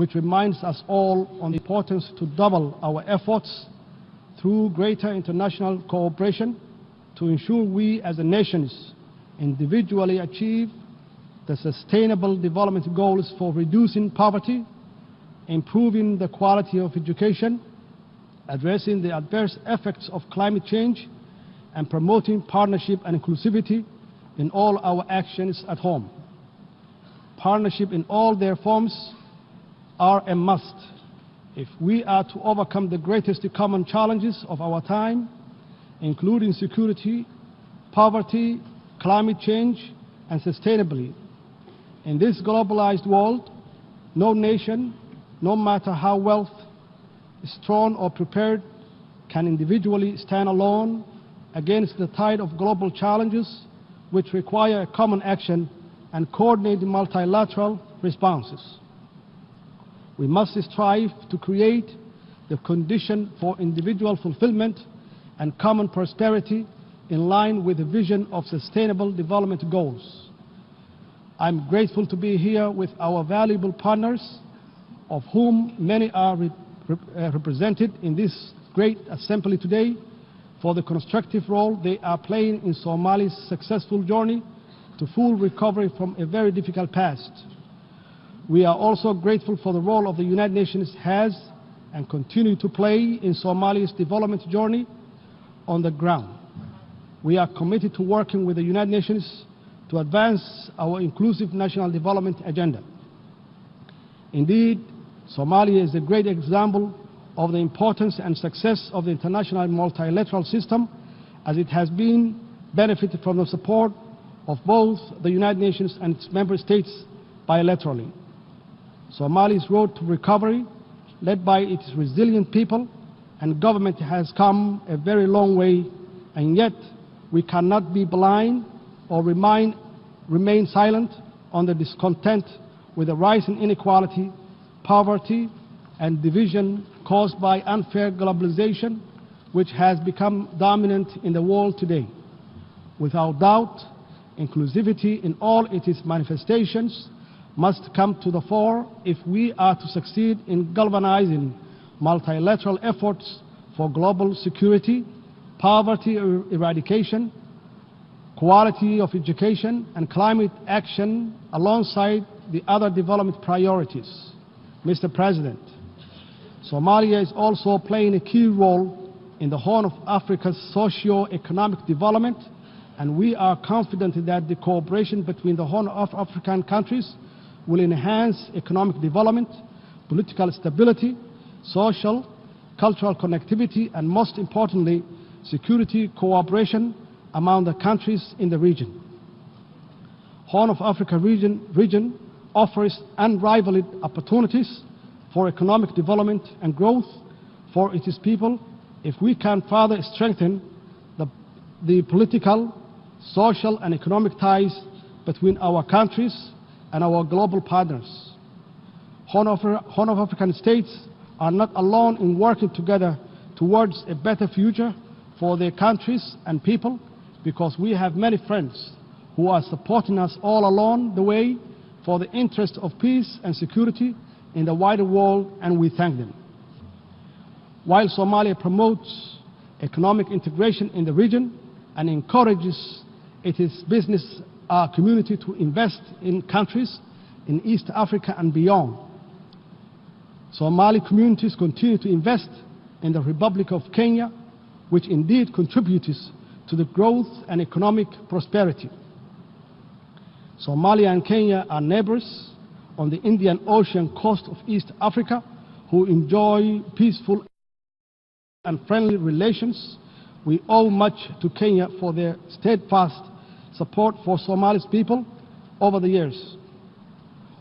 which reminds us all on the importance to double our efforts through greater international cooperation to ensure we as a nations individually achieve the sustainable development goals for reducing poverty, improving the quality of education, addressing the adverse effects of climate change, and promoting partnership and inclusivity in all our actions at home. Partnership in all their forms are a must if we are to overcome the greatest common challenges of our time, including security, poverty, climate change, and sustainability. In this globalized world, no nation, no matter how strong or prepared, can individually stand alone against the tide of global challenges which require common action and coordinated multilateral responses. We must strive to create the condition for individual fulfillment and common prosperity in line with the vision of sustainable development goals. I'm grateful to be here with our valuable partners, of whom many are represented in this great assembly today, for the constructive role they are playing in Somalia's successful journey to full recovery from a very difficult past. We are also grateful for the role of the United Nations has and continue to play in Somalia's development journey on the ground. We are committed to working with the United Nations to advance our inclusive national development agenda. Indeed, Somalia is a great example of the importance and success of the international multilateral system, as it has been benefited from the support of both the United Nations and its member states bilaterally. Somalia's road to recovery, led by its resilient people and government, has come a very long way, and yet we cannot be blind or remain silent on the discontent with the rise in inequality, poverty, and division caused by unfair globalization, which has become dominant in the world today. Without doubt, inclusivity in all its manifestations must come to the fore if we are to succeed in galvanizing multilateral efforts for global security, poverty eradication, quality of education, and climate action alongside the other development priorities. Mr. President, Somalia is also playing a key role in the Horn of Africa's socio-economic development, and we are confident that the cooperation between the Horn of African countries will enhance economic development, political stability, social, cultural connectivity, and most importantly, security cooperation among the countries in the region. Horn of Africa region offers unrivaled opportunities for economic development and growth for its people if we can further strengthen the political, social, and economic ties between our countries and our global partners. Horn of African states are not alone in working together towards a better future for their countries and people, because we have many friends who are supporting us all along the way for the interest of peace and security in the wider world, and we thank them. While Somalia promotes economic integration in the region and encourages its business community to invest in countries in East Africa and beyond, Somali communities continue to invest in the Republic of Kenya, which indeed contributes to the growth and economic prosperity. Somalia and Kenya are neighbors on the Indian Ocean coast of East Africa who enjoy peaceful and friendly relations. We owe much to Kenya for their steadfast support for Somali's people over the years.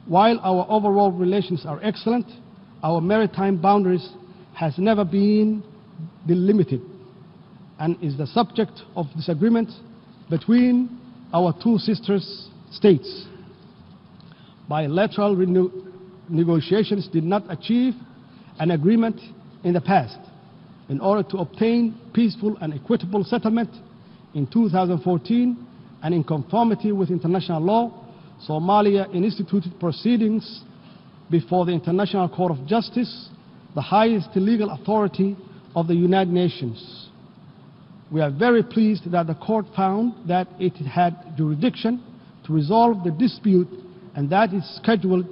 While our overall relations are excellent, our maritime boundaries has never been delimited and is the subject of disagreement between our two sister states. Bilateral negotiations did not achieve an agreement in the past. In order to obtain peaceful and equitable settlement in 2014 and in conformity with international law, Somalia instituted proceedings before the International Court of Justice, the highest legal authority of the United Nations. We are very pleased that the court found that it had jurisdiction to resolve the dispute and that it scheduled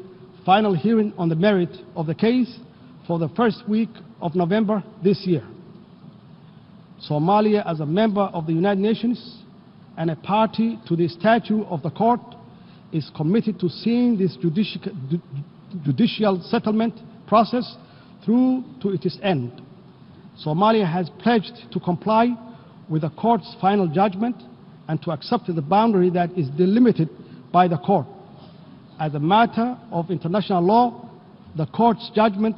final hearing on the merit of the case for the first week of November this year. Somalia, as a member of the United Nations and a party to the statute of the court, is committed to seeing this judicial settlement process through to its end. Somalia has pledged to comply with the court's final judgment and to accept the boundary that is delimited by the court. As a matter of international law, the court's judgment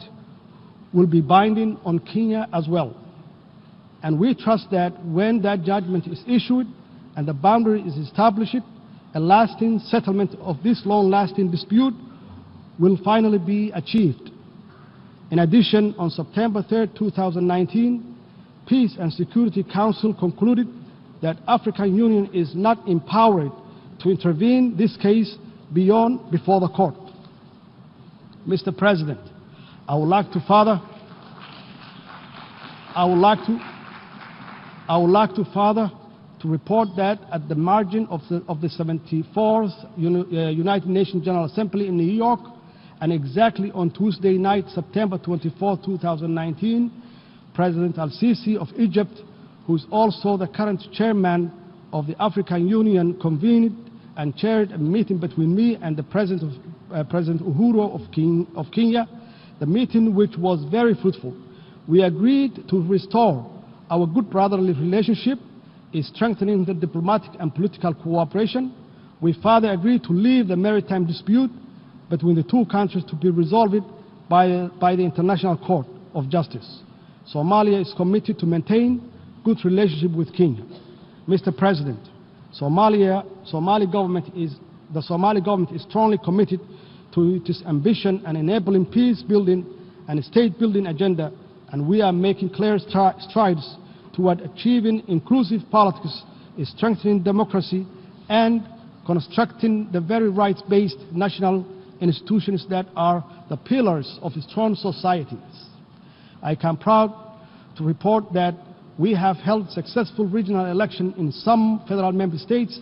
will be binding on Kenya as well. And we trust that when that judgment is issued and the boundary is established, a lasting settlement of this long-lasting dispute will finally be achieved. In addition, on September 3, 2019, Peace and Security Council concluded that African Union is not empowered to intervene this case before the court. Mr. President, I would like to further report that at the margin of the 74th United Nations General Assembly in New York, and exactly on Tuesday night, September 24, 2019, President Al-Sisi of Egypt, who is also the current chairman of the African Union, convened and chaired a meeting between me and the President Uhuru of Kenya, the meeting which was very fruitful. We agreed to restore our good brotherly relationship, strengthening the diplomatic and political cooperation. We further agreed to leave the maritime dispute between the two countries to be resolved by the International Court of Justice. Somalia is committed to maintain good relationship with Kenya. Mr. President, the Somali government is strongly committed to its ambition and enabling peace building and state building agenda, and we are making clear strides toward achieving inclusive politics, strengthening democracy, and constructing the very rights-based national institutions that are the pillars of strong societies. I am proud to report that we have held successful regional elections in some federal member states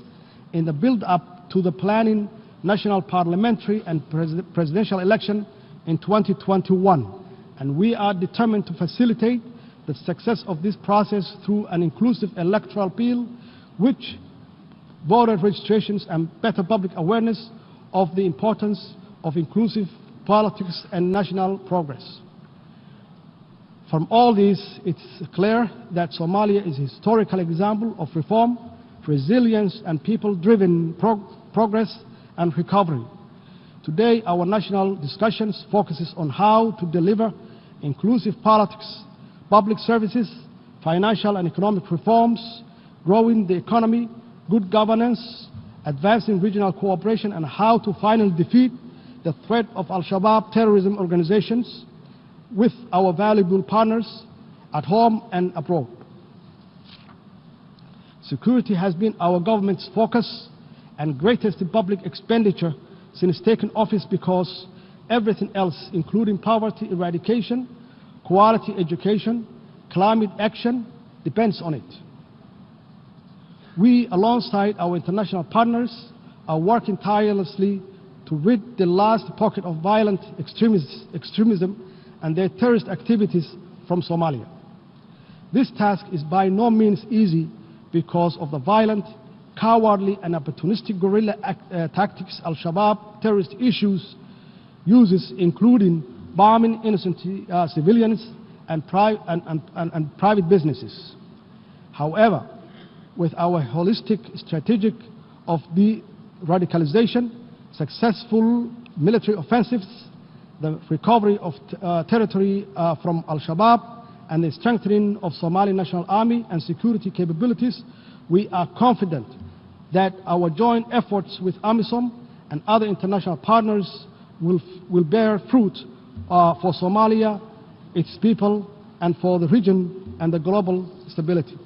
in the build-up to the planning national parliamentary and presidential election in 2021, and we are determined to facilitate the success of this process through an inclusive electoral bill, which voter registrations and better public awareness of the importance of inclusive politics and national progress. From all this, it's clear that Somalia is a historical example of reform, resilience, and people-driven progress and recovery. Today, our national discussions focuses on how to deliver inclusive politics, public services, financial and economic reforms, growing the economy, good governance, advancing regional cooperation, and how to finally defeat the threat of Al-Shabaab terrorism organizations with our valuable partners at home and abroad. Security has been our government's focus and greatest public expenditure since taking office, because everything else, including poverty eradication, quality education, climate action, depends on it. We, alongside our international partners, are working tirelessly to rid the last pocket of violent extremism and their terrorist activities from Somalia. This task is by no means easy because of the violent, cowardly, and opportunistic guerrilla tactics Al-Shabaab terrorist uses, including bombing innocent civilians and private businesses. However, with our holistic strategy of de-radicalization, successful military offensives, the recovery of territory from Al-Shabaab, and the strengthening of Somali National Army and security capabilities, we are confident that our joint efforts with AMISOM and other international partners will bear fruit for Somalia, its people, and for the region and the global stability.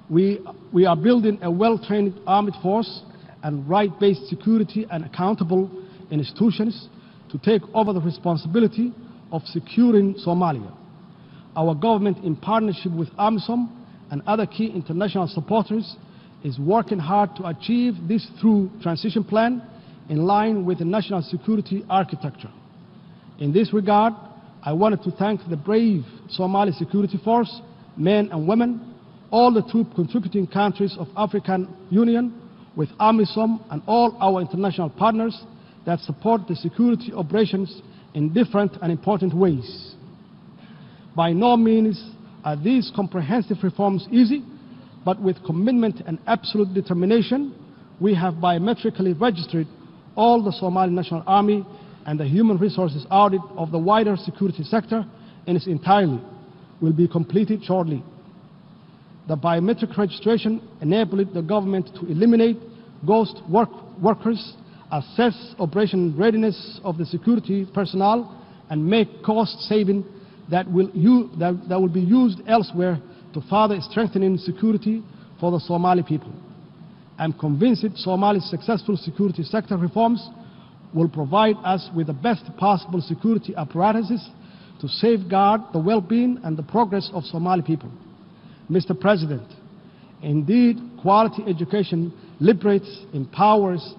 We are building a well-trained armed force and right-based security and accountable institutions to take over the responsibility of securing Somalia. Our government, in partnership with AMISOM and other key international supporters, is working hard to achieve this through transition plan in line with the national security architecture. In this regard, I wanted to thank the brave Somali security force, men and women, all the troop contributing countries of African Union, with AMISOM and all our international partners that support the security operations in different and important ways. By no means are these comprehensive reforms easy, but with commitment and absolute determination, we have biometrically registered all the Somali National Army, and the human resources audit of the wider security sector in its entirety will be completed shortly. The biometric registration enabled the government to eliminate ghost workers, assess operation readiness of the security personnel, and make cost saving that will be used elsewhere to further strengthening security for the Somali people. I'm convinced that Somalia's successful security sector reforms will provide us with the best possible security apparatuses to safeguard the well-being and the progress of Somali people. Mr. President, indeed, quality education liberates, empowers,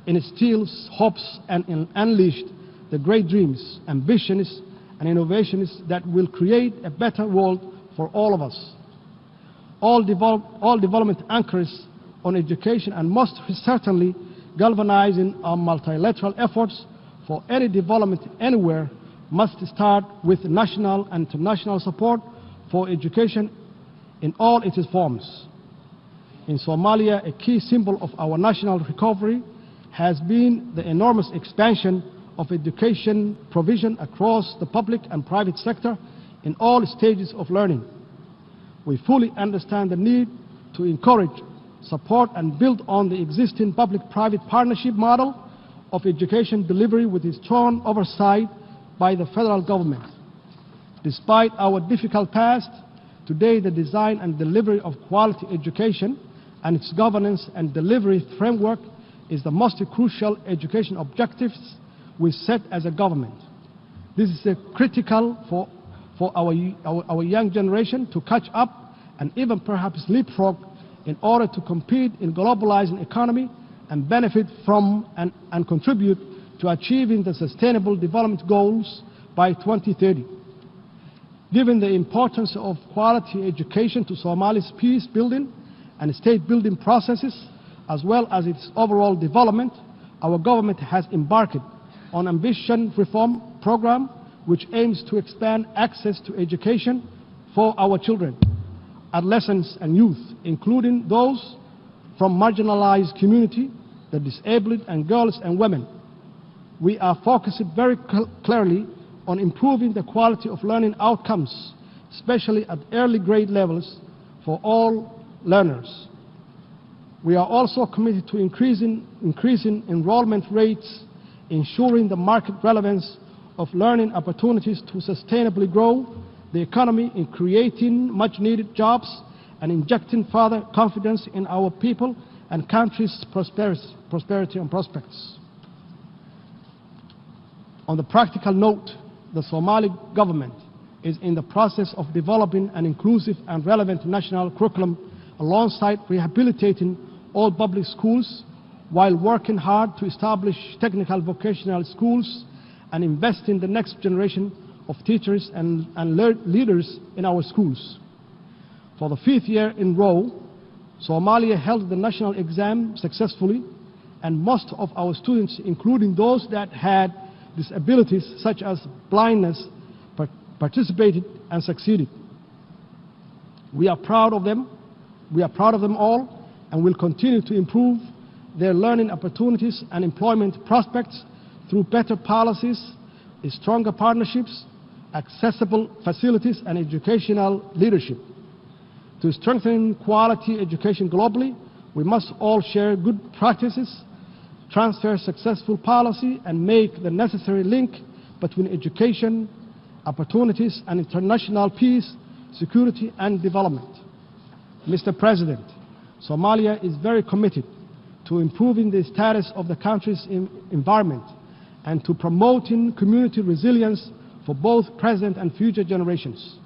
instills hopes, and unleashes the great dreams, ambitions, and innovations that will create a better world for all of us. All development anchors on education and most certainly galvanizing our multilateral efforts for any development anywhere must start with national and international support for education in all its forms. In Somalia, a key symbol of our national recovery has been the enormous expansion of education provision across the public and private sector in all stages of learning. We fully understand the need to encourage, support, and build on the existing public-private partnership model of education delivery with its strong oversight by the federal government. Despite our difficult past, today the design and delivery of quality education and its governance and delivery framework is the most crucial education objectives we set as a government. This is critical for our young generation to catch up and even perhaps leapfrog in order to compete in globalizing economy and benefit from and contribute to achieving the sustainable development goals by 2030. Given the importance of quality education to Somalia's peace building and state building processes, as well as its overall development, our government has embarked on an ambitious reform program which aims to expand access to education for our children, adolescents and youth, including those from marginalized communities, the disabled, and girls and women. We are focused very clearly on improving the quality of learning outcomes, especially at early grade levels for all learners. We are also committed to increasing enrollment rates, ensuring the market relevance of learning opportunities to sustainably grow the economy in creating much-needed jobs and injecting further confidence in our people and country's prosperity and prospects. On the practical note, the Somali government is in the process of developing an inclusive and relevant national curriculum alongside rehabilitating all public schools while working hard to establish technical vocational schools and invest in the next generation of teachers and leaders in our schools. For the 5th year in a row, Somalia held the national exam successfully, and most of our students, including those that had disabilities such as blindness, participated and succeeded. We are proud of them. We are proud of them all, and will continue to improve their learning opportunities and employment prospects through better policies, stronger partnerships, accessible facilities, and educational leadership. To strengthen quality education globally, we must all share good practices, transfer successful policy, and make the necessary link between education, opportunities, and international peace, security, and development. Mr. President, Somalia is very committed to improving the status of the country's environment and to promoting community resilience for both present and future generations.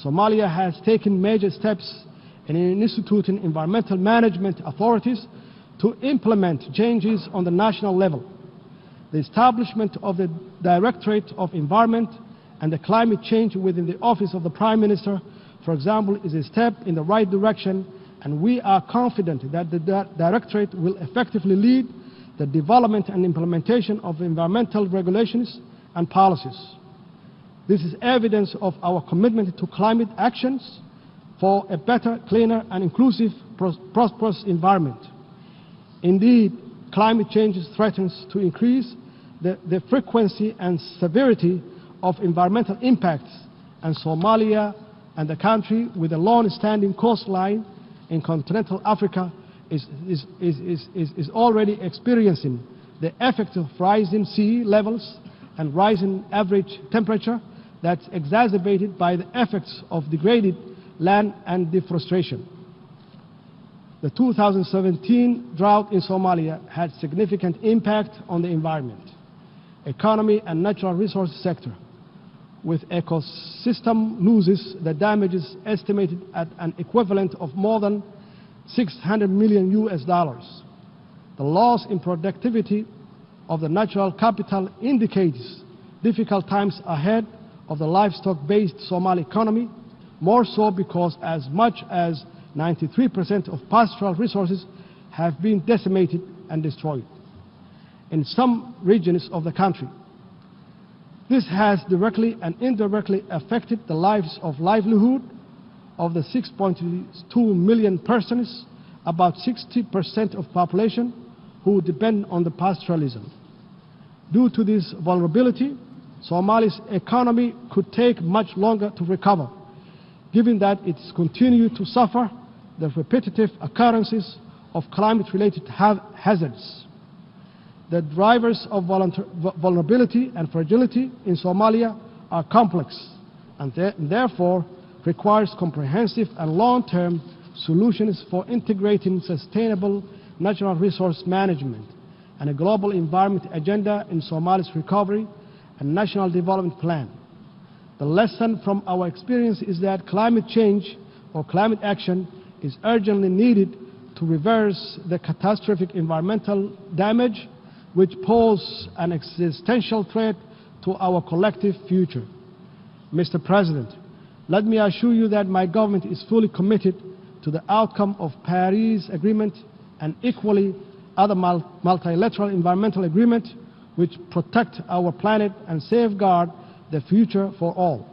Somalia has taken major steps in instituting environmental management authorities to implement changes on the national level. The establishment of the Directorate of Environment and the Climate Change within the Office of the Prime Minister, for example, is a step in the right direction, and we are confident that the Directorate will effectively lead the development and implementation of environmental regulations and policies. This is evidence of our commitment to climate actions for a better, cleaner, and inclusive, prosperous environment. Indeed, climate change threatens to increase the frequency and severity of environmental impacts, and Somalia and the country with a long-standing coastline in continental Africa is already experiencing the effect of rising sea levels and rising average temperature that's exacerbated by the effects of degraded land and deforestation. The 2017 drought in Somalia had significant impact on the environment, economy, and natural resources sector, with ecosystem losses. The damage is estimated at an equivalent of more than $600 million. The loss in productivity of the natural capital indicates difficult times ahead of the livestock-based Somali economy, more so because as much as 93% of pastoral resources have been decimated and destroyed in some regions of the country. This has directly and indirectly affected the livelihood of the 6.2 million persons, about 60% of population, who depend on the pastoralism. Due to this vulnerability, Somalia's economy could take much longer to recover, given that it's continued to suffer the repetitive occurrences of climate-related hazards. The drivers of vulnerability and fragility in Somalia are complex and therefore requires comprehensive and long-term solutions for integrating sustainable natural resource management and a global environment agenda in Somalia's recovery and national development plan. The lesson from our experience is that climate change or climate action is urgently needed to reverse the catastrophic environmental damage which pose an existential threat to our collective future. Mr. President, let me assure you that my government is fully committed to the outcome of Paris Agreement and equally other multilateral environmental agreements which protect our planet and safeguard the future for all.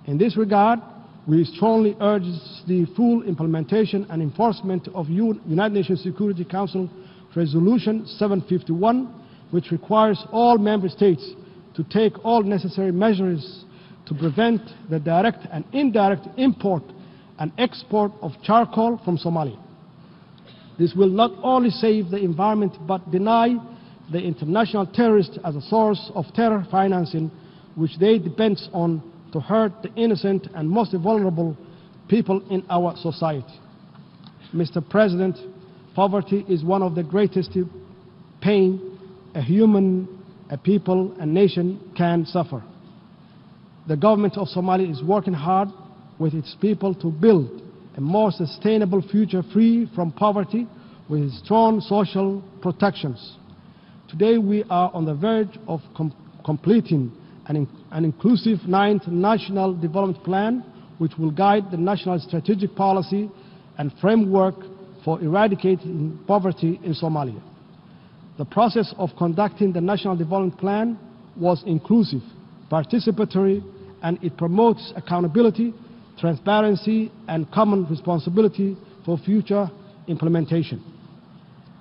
In this regard, we strongly urge the full implementation and enforcement of United Nations Security Council Resolution 751, which requires all member states to take all necessary measures to prevent the direct and indirect import and export of charcoal from Somalia. This will not only save the environment but deny the international terrorists as a source of terror financing, which they depend on to hurt the innocent and most vulnerable people in our society. Mr. President, poverty is one of the greatest pain a human, a people, a nation can suffer. The government of Somalia is working hard with its people to build a more sustainable future free from poverty with strong social protections. Today we are on the verge of completing an inclusive 9th National Development Plan, which will guide the national strategic policy and framework for eradicating poverty in Somalia. The process of conducting the National Development Plan was inclusive, participatory, and it promotes accountability, transparency, and common responsibility for future implementation.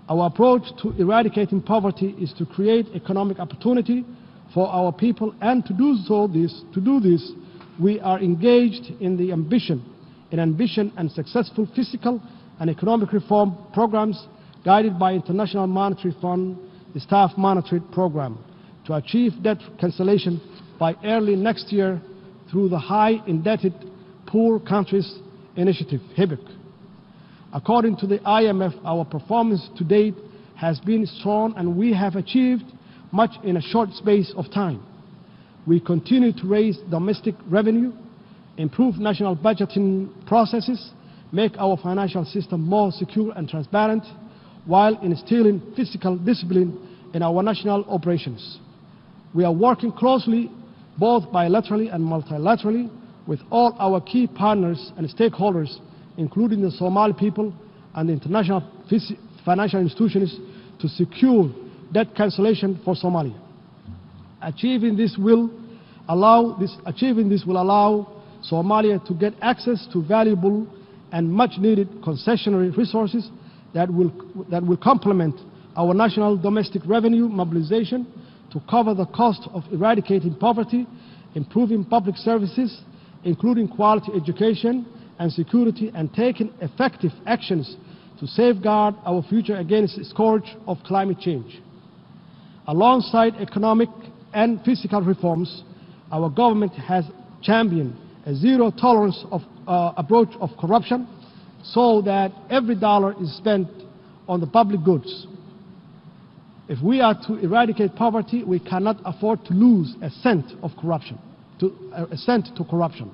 Our approach to eradicating poverty is to create economic opportunity for our people, and to do this, we are engaged in ambitious and successful fiscal and economic reform programs guided by International Monetary Fund, the Staff Monetary Program, to achieve debt cancellation by early next year through the High Indebted Poor Countries Initiative, HIBIC. According to the IMF, our performance to date has been strong, and we have achieved much in a short space of time. We continue to raise domestic revenue, improve national budgeting processes, make our financial system more secure and transparent, while instilling fiscal discipline in our national operations. We are working closely, both bilaterally and multilaterally, with all our key partners and stakeholders, including the Somali people and the international financial institutions, to secure debt cancellation for Somalia. Achieving this will allow Somalia to get access to valuable and much-needed concessionary resources that will complement our national domestic revenue mobilization to cover the cost of eradicating poverty, improving public services, including quality education and security, and taking effective actions to safeguard our future against the scourge of climate change. Alongside economic and fiscal reforms, our government has championed a zero-tolerance approach of corruption, so that every dollar is spent on the public goods. If we are to eradicate poverty, we cannot afford to lose a cent to corruption.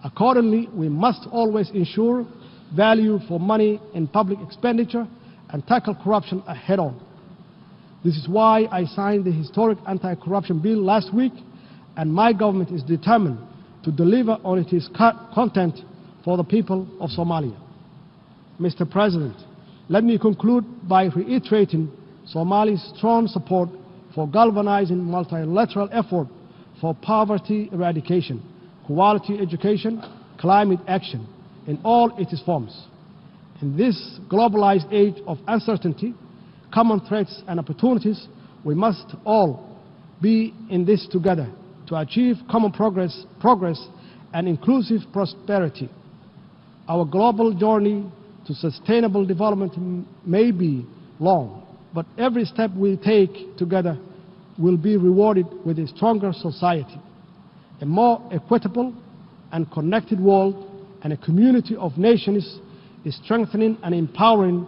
Accordingly, we must always ensure value for money in public expenditure and tackle corruption head-on. This is why I signed the historic anti-corruption bill last week, and my government is determined to deliver on its content for the people of Somalia. Mr. President, let me conclude by reiterating Somalia's strong support for galvanizing multilateral effort for poverty eradication, quality education, climate action in all its forms. In this globalized age of uncertainty, common threats and opportunities, we must all be in this together to achieve common progress and inclusive prosperity. Our global journey to sustainable development may be long, but every step we take together will be rewarded with a stronger society, a more equitable and connected world, and a community of nations is strengthening and empowering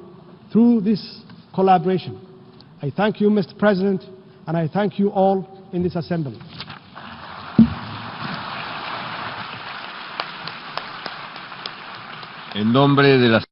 through this collaboration. I thank you, Mr. President, and I thank you all in this assembly. En nombre de la